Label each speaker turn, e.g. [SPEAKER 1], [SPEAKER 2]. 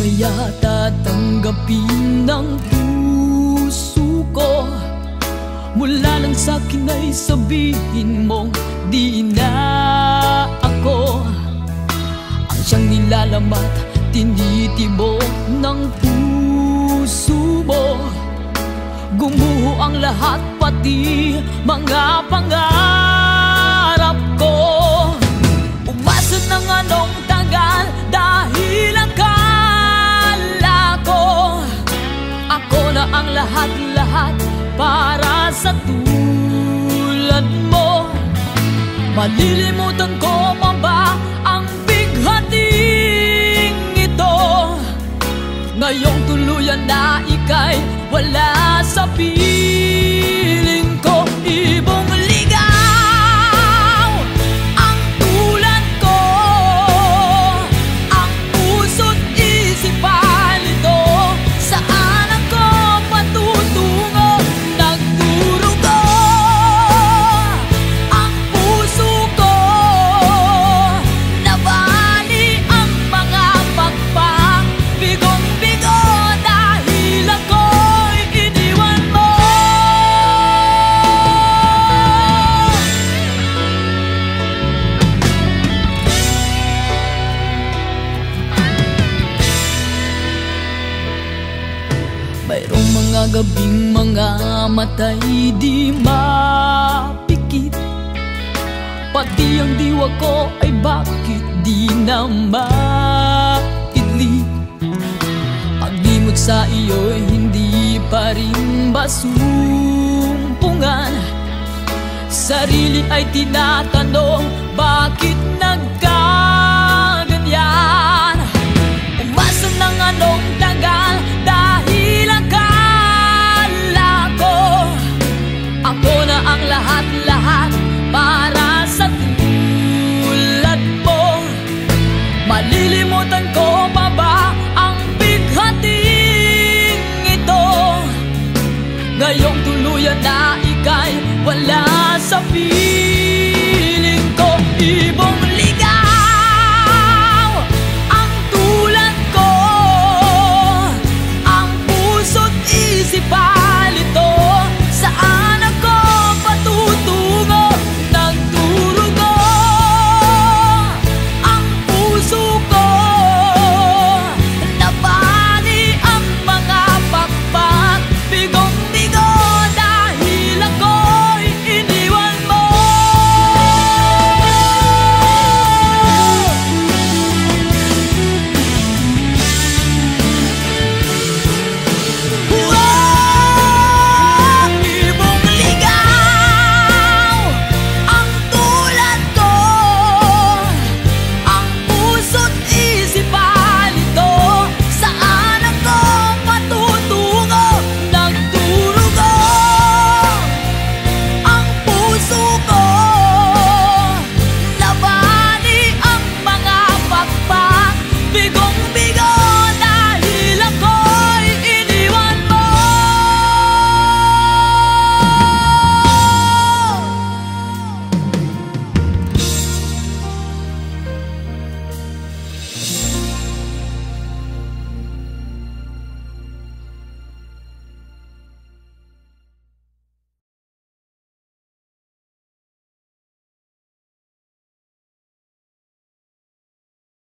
[SPEAKER 1] kaya tatanggapin ng puso ko? Mula lang sa'kin ay sabihin mong di na ako ang siyang nilalamat, tinitibok ng puso mo. Gumuho ang lahat, pati mga pangarap ko. Umasa ng anong tagal dahil akala ko ako na ang lahat-lahat para sa tulad mo. Malilimutan ko pa ba ang bighating ito? Ngayong tuluyan na ika'y wala sa piling ko. Ibong ligaw ang tulad ko, ang puso't isipan nito. Saan ako patutungo? Nagdurugo ang puso ko, nabali ang mga pagpang bigong-bigo dahil ako'y iniwan mo. Mayroong mga gabing mga matay di mapikit, pati ang diwa ko ay bakit di na maidli. Paglimot sa iyo'y hindi pa rin basumpungan. Sarili ay tinatanong, bakit nagkaganyan? Umasa ng anong tagal dahil akala ko ako na ang lahat-lahat